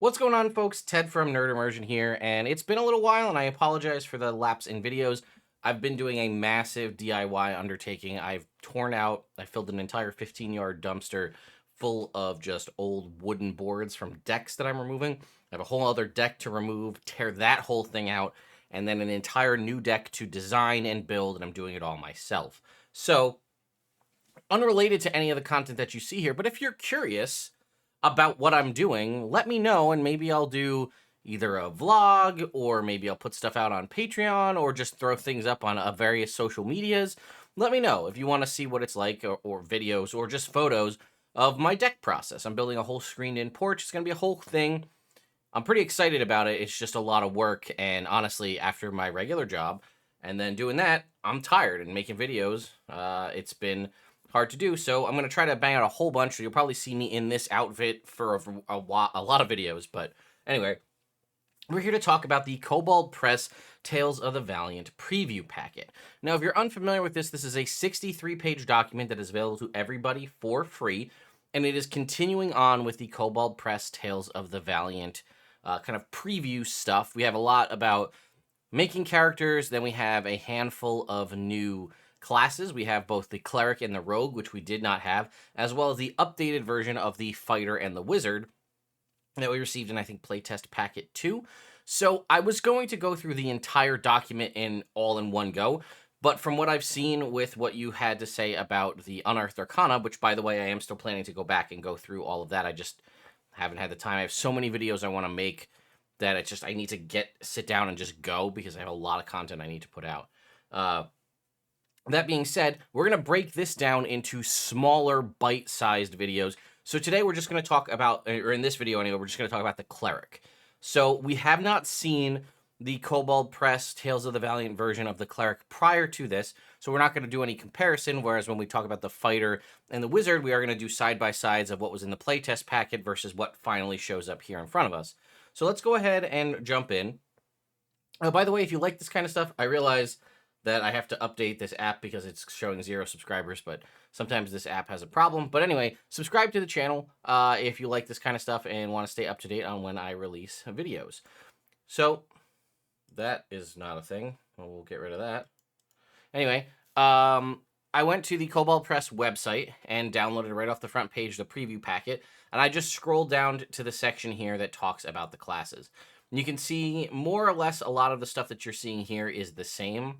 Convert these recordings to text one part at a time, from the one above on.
What's going on, folks? Ted from Immersion here, and it's been a little while, and I apologize for the lapse in videos. I've been doing a massive DIY undertaking. I filled an entire 15-yard dumpster full of just old wooden boards from decks that I'm removing. I have a whole other deck to remove, tear that whole thing out, and then an entire new deck to design and build, and I'm doing it all myself. So, unrelated to any of the content that you see here, but if you're curious about what I'm doing, let me know, and maybe I'll do either a vlog, or maybe I'll put stuff out on Patreon, or just throw things up on various social medias. Let me know if you want to see what it's like, or videos, or just photos of my deck process. I'm building a whole screened-in porch. It's going to be a whole thing. I'm pretty excited about it. It's just a lot of work, and honestly, after my regular job, and then doing that, I'm tired, and making videos, it's been hard to do. So I'm going to try to bang out a whole bunch. So you'll probably see me in this outfit for a lot of videos. But anyway, we're here to talk about the Kobold Press Tales of the Valiant preview packet. Now, if you're unfamiliar with this is a 63-page document that is available to everybody for free. And it is continuing on with the Kobold Press Tales of the Valiant kind of preview stuff. We have a lot about making characters. Then we have a handful of new classes. We have both the Cleric and the Rogue, which we did not have, as well as the updated version of the Fighter and the Wizard that we received in, I think, Playtest Packet 2. So I was going to go through the entire document all in one go, but from what I've seen with what you had to say about the Unearthed Arcana, which, by the way, I am still planning to go back and go through all of that. I just haven't had the time. I have so many videos I want to make that I need to sit down and just go, because I have a lot of content I need to put out. That being said, we're going to break this down into smaller, bite-sized videos. So today we're just going to talk about, or in this video anyway, we're just going to talk about the Cleric. So we have not seen the Kobold Press Tales of the Valiant version of the Cleric prior to this, so we're not going to do any comparison, whereas when we talk about the Fighter and the Wizard, we are going to do side-by-sides of what was in the playtest packet versus what finally shows up here in front of us. So let's go ahead and jump in. Oh, by the way, if you like this kind of stuff, I realize that I have to update this app because it's showing 0 subscribers, but sometimes this app has a problem. But anyway, subscribe to the channel if you like this kind of stuff and want to stay up to date on when I release videos. So that is not a thing. Well, we'll get rid of that. Anyway, I went to the Kobold Press website and downloaded right off the front page the preview packet, and I just scrolled down to the section here that talks about the classes. You can see more or less a lot of the stuff that you're seeing here is the same.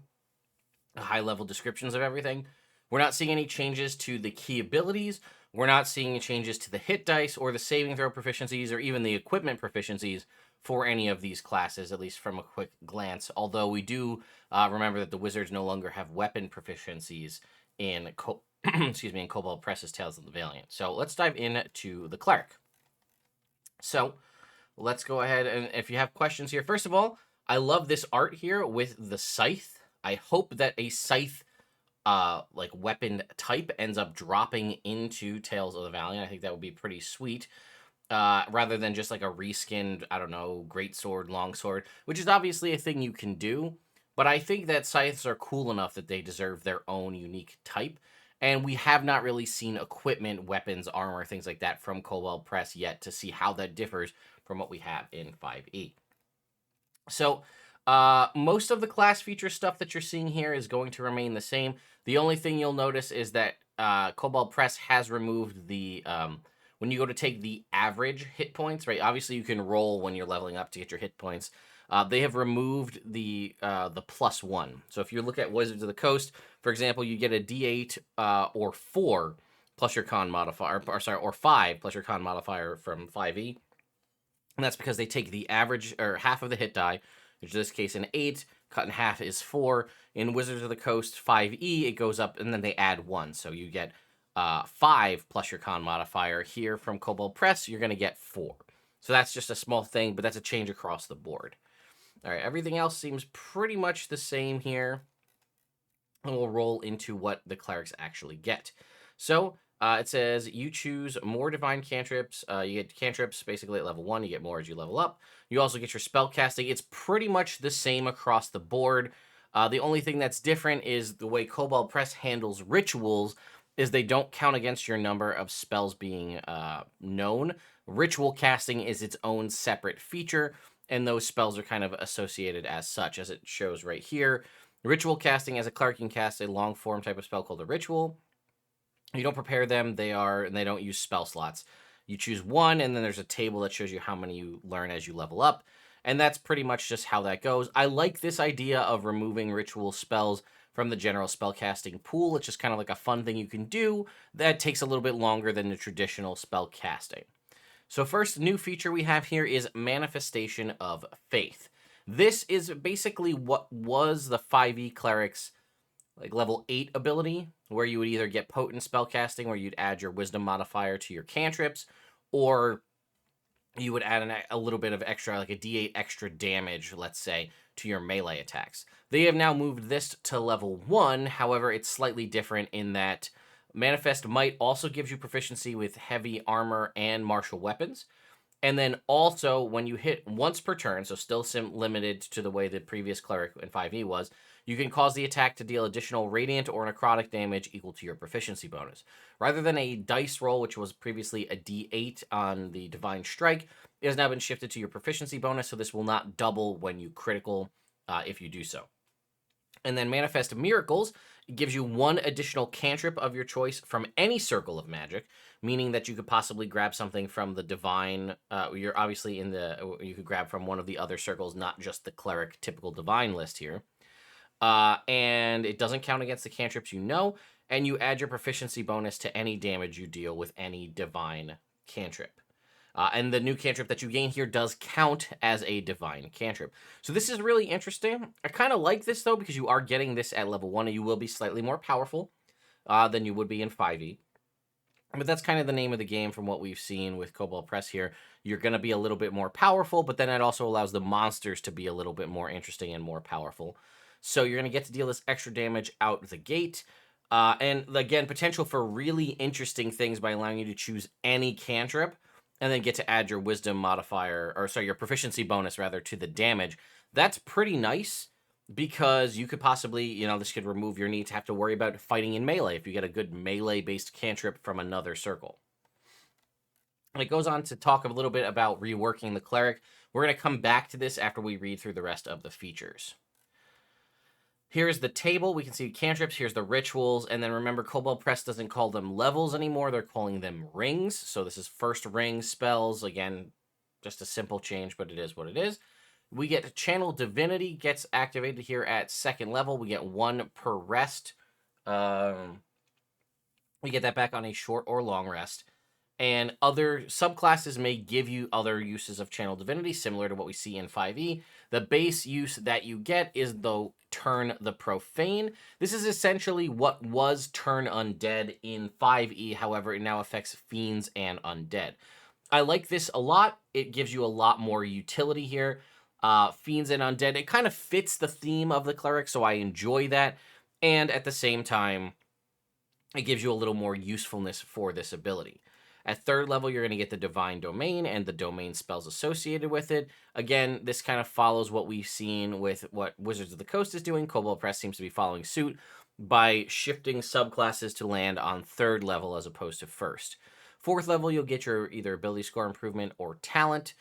High-level descriptions of everything. We're not seeing any changes to the key abilities. We're not seeing any changes to the hit dice or the saving throw proficiencies or even the equipment proficiencies for any of these classes, at least from a quick glance. Although we do remember that the wizards no longer have weapon proficiencies in in Kobold Press's Tales of the Valiant. So let's dive into the Cleric. So let's go ahead, and if you have questions here, first of all, I love this art here with the scythe. I hope that a scythe like weapon type ends up dropping into Tales of the Valiant. I think that would be pretty sweet. Rather than just like a reskinned, I don't know, greatsword, longsword, which is obviously a thing you can do. But I think that scythes are cool enough that they deserve their own unique type. And we have not really seen equipment, weapons, armor, things like that from Kobold Press yet to see how that differs from what we have in 5e. So most of the class feature stuff that you're seeing here is going to remain the same. The only thing you'll notice is that Kobold Press has removed the, when you go to take the average hit points, right? Obviously, you can roll when you're leveling up to get your hit points. They have removed the +1. So if you look at Wizards of the Coast, for example, you get a D8 or 4 plus your con modifier, or 5 plus your con modifier from 5e. And that's because they take the average, or half of the hit die, which in this case an 8, cut in half is 4. In Wizards of the Coast 5e, it goes up, and then they add 1. So you get 5 plus your con modifier. Here from Kobold Press, you're going to get 4. So that's just a small thing, but that's a change across the board. All right, everything else seems pretty much the same here. And we'll roll into what the clerics actually get. So it says you choose more divine cantrips. You get cantrips basically at level 1. You get more as you level up. You also get your spell casting. It's pretty much the same across the board. The only thing that's different is the way Kobold Press handles rituals is they don't count against your number of spells being known. Ritual casting is its own separate feature, and those spells are kind of associated as such, as it shows right here. Ritual casting, as a cleric, can cast a long form type of spell called a ritual. You don't prepare them, and they don't use spell slots. You choose one, and then there's a table that shows you how many you learn as you level up. And that's pretty much just how that goes. I like this idea of removing ritual spells from the general spellcasting pool. It's just kind of like a fun thing you can do that takes a little bit longer than the traditional spell casting. So first new feature we have here is Manifestation of Faith. This is basically what was the 5e cleric's like level 8 ability, where you would either get potent spellcasting, where you'd add your wisdom modifier to your cantrips, or you would add a little bit of extra, like a d8 extra damage, let's say, to your melee attacks. They have now moved this to level 1. However, it's slightly different in that Manifest Might also gives you proficiency with heavy armor and martial weapons. And then also, when you hit once per turn, so still limited to the way the previous cleric in 5e was, you can cause the attack to deal additional radiant or necrotic damage equal to your proficiency bonus. Rather than a dice roll, which was previously a d8 on the divine strike, it has now been shifted to your proficiency bonus, so this will not double when you critical if you do so. And then Manifest Miracles gives you one additional cantrip of your choice from any circle of magic, meaning that you could possibly grab something from the divine. You're obviously you could grab from one of the other circles, not just the cleric typical divine list here. And it doesn't count against the cantrips you know, and you add your proficiency bonus to any damage you deal with any divine cantrip. And the new cantrip that you gain here does count as a divine cantrip. So this is really interesting. I kind of like this, though, because you are getting this at level 1, and you will be slightly more powerful than you would be in 5e. But that's kind of the name of the game from what we've seen with Kobold Press here. You're going to be a little bit more powerful, but then it also allows the monsters to be a little bit more interesting and more powerful. So you're going to get to deal this extra damage out the gate. And again, potential for really interesting things by allowing you to choose any cantrip and then get to add your wisdom modifier, or sorry, your proficiency bonus rather, to the damage. That's pretty nice because you could possibly, this could remove your need to have to worry about fighting in melee if you get a good melee-based cantrip from another circle. And it goes on to talk a little bit about reworking the cleric. We're going to come back to this after we read through the rest of the features. Here's the table. We can see cantrips. Here's the rituals. And then remember, Kobold Press doesn't call them levels anymore. They're calling them rings. So this is first ring spells. Again, just a simple change, but it is what it is. We get Channel Divinity gets activated here at 2nd level. We get 1 per rest. We get that back on a short or long rest. And other subclasses may give you other uses of Channel Divinity, similar to what we see in 5e. The base use that you get is the Turn the Profane. This is essentially what was Turn Undead in 5e, however, it now affects fiends and undead. I like this a lot. It gives you a lot more utility here. Fiends and undead, it kind of fits the theme of the cleric, so I enjoy that. And at the same time, it gives you a little more usefulness for this ability. At 3rd level, you're going to get the Divine Domain and the domain spells associated with it. Again, this kind of follows what we've seen with what Wizards of the Coast is doing. Kobold Press seems to be following suit by shifting subclasses to land on 3rd level as opposed to 1st. 4th level, you'll get your either ability score improvement or talent.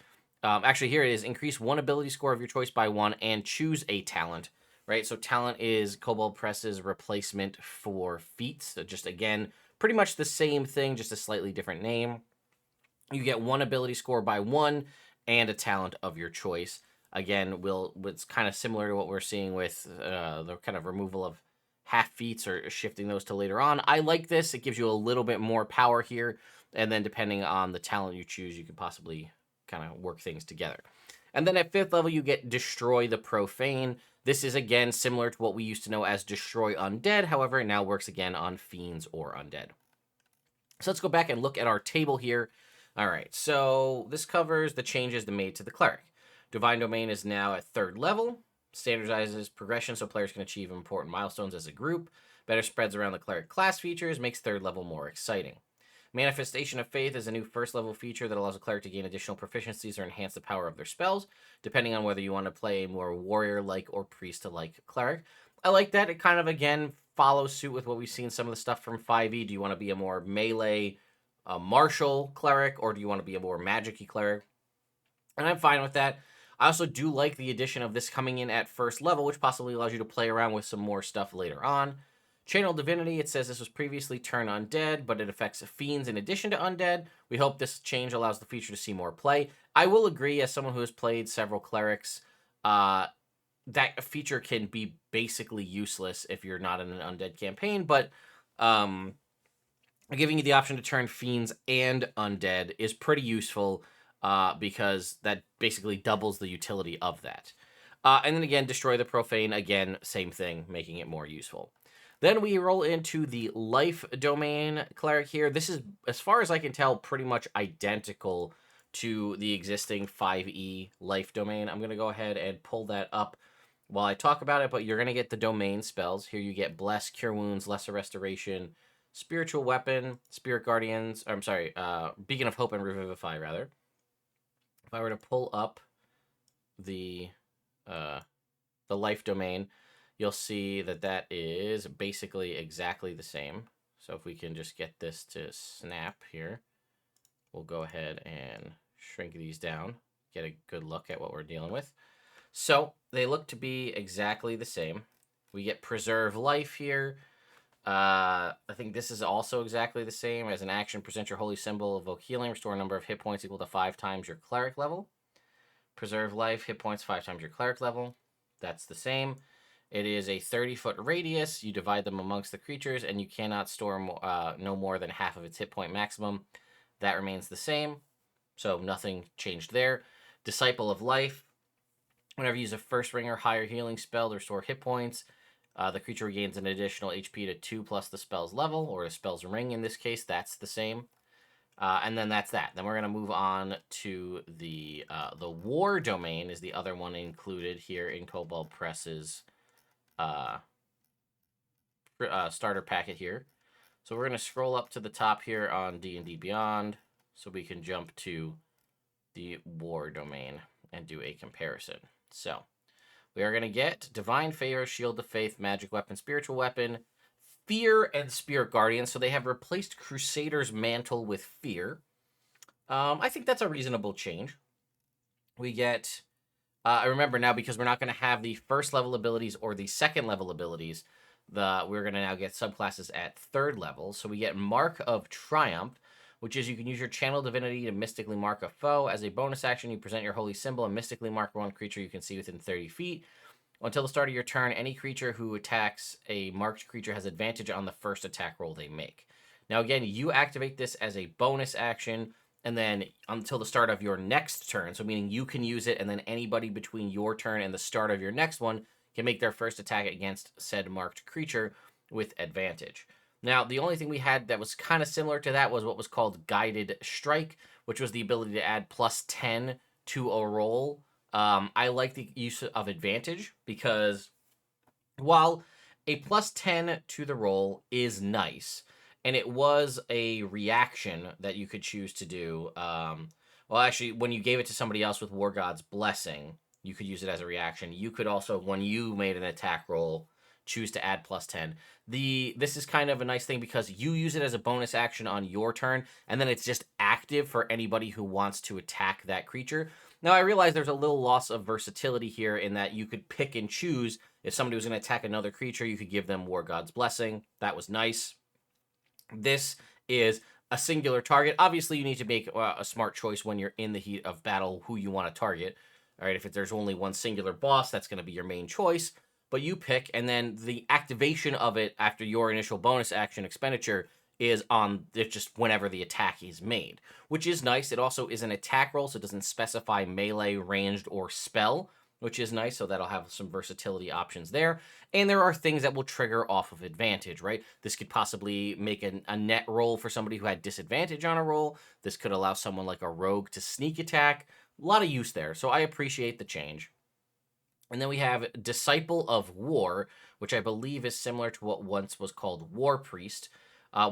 Actually, here it is. Increase 1 ability score of your choice by 1 and choose a talent. Right? So talent is Kobold Press's replacement for feats. So just, again, pretty much the same thing, just a slightly different name. You get 1 ability score by 1 and a talent of your choice. Again, it's kind of similar to what we're seeing with the kind of removal of half feats or shifting those to later on. I like this. It gives you a little bit more power here. And then depending on the talent you choose, you could possibly kind of work things together. And then at 5th level, you get Destroy the Profane. This is, again, similar to what we used to know as Destroy Undead. However, it now works again on fiends or undead. So let's go back and look at our table here. All right, so this covers the changes made to the cleric. Divine Domain is now at 3rd level. Standardizes progression so players can achieve important milestones as a group. Better spreads around the cleric class features. Makes 3rd level more exciting. Manifestation of Faith is a new 1st level feature that allows a cleric to gain additional proficiencies or enhance the power of their spells, depending on whether you want to play a more warrior-like or priest-like cleric. I like that. It kind of, again, follows suit with what we've seen some of the stuff from 5e. Do you want to be a more melee a martial cleric, or do you want to be a more magic-y cleric? And I'm fine with that. I also do like the addition of this coming in at first level, which possibly allows you to play around with some more stuff later on. Channel Divinity, it says this was previously turned undead, but it affects fiends in addition to undead. We hope this change allows the feature to see more play. I will agree, as someone who has played several clerics, that feature can be basically useless if you're not in an undead campaign, but giving you the option to turn fiends and undead is pretty useful because that basically doubles the utility of that. And then again, destroy the profane, again, same thing, making it more useful. Then we roll into the life domain cleric here. This is, as far as I can tell, pretty much identical to the existing 5e life domain. I'm going to go ahead and pull that up while I talk about it, but you're going to get the domain spells. Here you get Bless, Cure Wounds, Lesser Restoration, Spiritual Weapon, Spirit Guardians, I'm sorry, Beacon of Hope and Revivify, rather. If I were to pull up the life domain, you'll see that that is basically exactly the same. So if we can just get this to snap here, we'll go ahead and shrink these down, get a good look at what we're dealing with. So they look to be exactly the same. We get Preserve Life here. I think this is also exactly the same. As an action, present your holy symbol, evoke healing, restore a number of hit points equal to 5 times your cleric level. Preserve life, hit points 5 times your cleric level. That's the same. It is a 30-foot radius. You divide them amongst the creatures, and you cannot store no more than half of its hit point maximum. That remains the same, so nothing changed there. Disciple of Life. Whenever you use a first ring or higher healing spell to restore hit points, the creature regains an additional HP to 2 plus the spell's level, or a spell's ring in this case. That's the same. And then that's that. Then we're going to move on to the War domain is the other one included here in Kobold Press's starter packet here. So we're going to scroll up to the top here on D&D Beyond so we can jump to the War domain and do a comparison. So we are going to get Divine Favor, Shield of Faith, Magic Weapon, Spiritual Weapon, Fear, and Spirit Guardian. So they have replaced Crusader's Mantle with Fear. I think that's a reasonable change. We get, I remember now, because we're not going to have the first level abilities or the second level abilities, we're going to now get subclasses at third level. So we get Mark of Triumph, which is you can use your Channel Divinity to mystically mark a foe. As a bonus action, you present your holy symbol and mystically mark one creature you can see within 30 feet. Until the start of your turn, any creature who attacks a marked creature has advantage on the first attack roll they make. Now again, you activate this as a bonus action, and then until the start of your next turn, so meaning you can use it, and then anybody between your turn and the start of your next one can make their first attack against said marked creature with advantage. Now, the only thing we had that was kind of similar to that was what was called Guided Strike, which was the ability to add +10 to a roll. I like the use of advantage because while a +10 to the roll is nice, and it was a reaction that you could choose to do. Well, actually, when you gave it to somebody else with War God's Blessing, you could use it as a reaction. You could also, when you made an attack roll, choose to add +10. This is kind of a nice thing because you use it as a bonus action on your turn, and then it's just active for anybody who wants to attack that creature. Now, I realize there's a little loss of versatility here in that you could pick and choose. If somebody was going to attack another creature, you could give them War God's Blessing. That was nice. This is a singular target. Obviously, you need to make a smart choice when you're in the heat of battle who you want to target. All right, if there's only one singular boss, that's going to be your main choice. But you pick, and then the activation of it after your initial bonus action expenditure is on just whenever the attack is made, which is nice. It also is an attack roll, so it doesn't specify melee, ranged, or spell, which is nice, so that'll have some versatility options there. And there are things that will trigger off of advantage, right? This could possibly make a net roll for somebody who had disadvantage on a roll. This could allow someone like a rogue to sneak attack. A lot of use there, so I appreciate the change. And then we have Disciple of War, which I believe is similar to what once was called War Priest.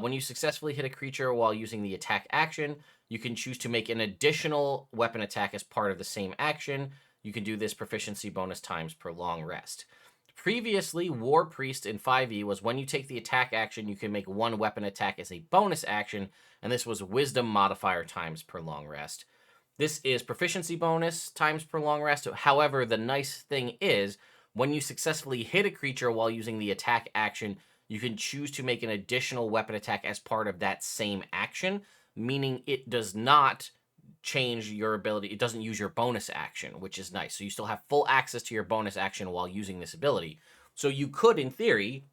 When you successfully hit a creature while using the attack action, you can choose to make an additional weapon attack as part of the same action. You can do this proficiency bonus times per long rest. Previously, War Priest in 5e was when you take the attack action, you can make one weapon attack as a bonus action, and this was wisdom modifier times per long rest. This is proficiency bonus times per long rest. However, the nice thing is when you successfully hit a creature while using the attack action, you can choose to make an additional weapon attack as part of that same action, meaning it does not change your ability. It doesn't use your bonus action, which is nice. So you still have full access to your bonus action while using this ability. So you could, in theory,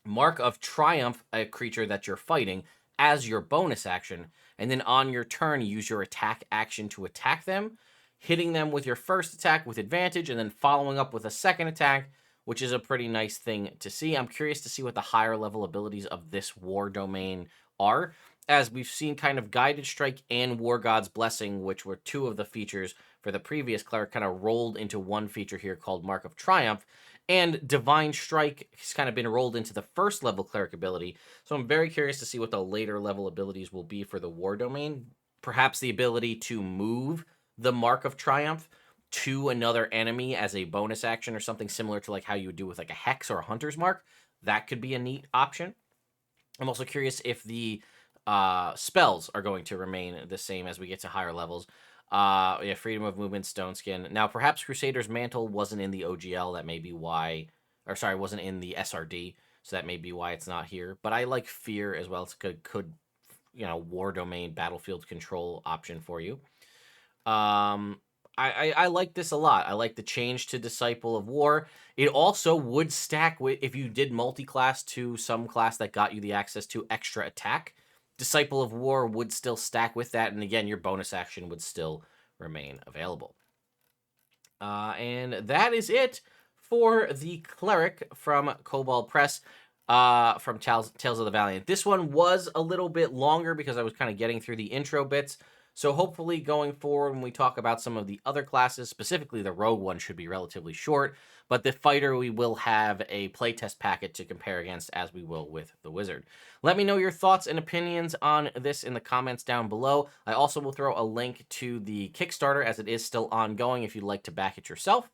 Mark of Triumph a creature that you're fighting as your bonus action, and then on your turn, use your attack action to attack them, hitting them with your first attack with advantage, and then following up with a second attack, which is a pretty nice thing to see. I'm curious to see what the higher level abilities of this War Domain are, as we've seen kind of Guided Strike and War God's Blessing, which were two of the features for the previous Cleric, kind of rolled into one feature here called Mark of Triumph. And Divine Strike has kind of been rolled into the first level Cleric ability. So I'm very curious to see what the later level abilities will be for the War Domain. Perhaps the ability to move the Mark of Triumph to another enemy as a bonus action or something similar to like how you would do with like a Hex or a Hunter's Mark. That could be a neat option. I'm also curious if the spells are going to remain the same as we get to higher levels. Yeah, freedom of movement, stone skin. Now, perhaps Crusader's Mantle wasn't in the OGL. That may be why, or sorry, wasn't in the SRD. So that may be why it's not here. But I like Fear as well. It's could War Domain battlefield control option for you. I like this a lot. I like the change to Disciple of War. It also would stack with, if you did multi-class to some class that got you the access to extra attack, Disciple of War would still stack with that, and again, your bonus action would still remain available. And that is it for the Cleric from Kobold Press, from Tales of the Valiant. This one was a little bit longer because I was kind of getting through the intro bits. So hopefully going forward, when we talk about some of the other classes, specifically the Rogue one should be relatively short, but the Fighter we will have a playtest packet to compare against, as we will with the Wizard. Let me know your thoughts and opinions on this in the comments down below. I also will throw a link to the Kickstarter, as it is still ongoing, if you'd like to back it yourself.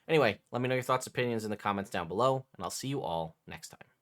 Anyway, let me know your thoughts and opinions in the comments down below, and I'll see you all next time.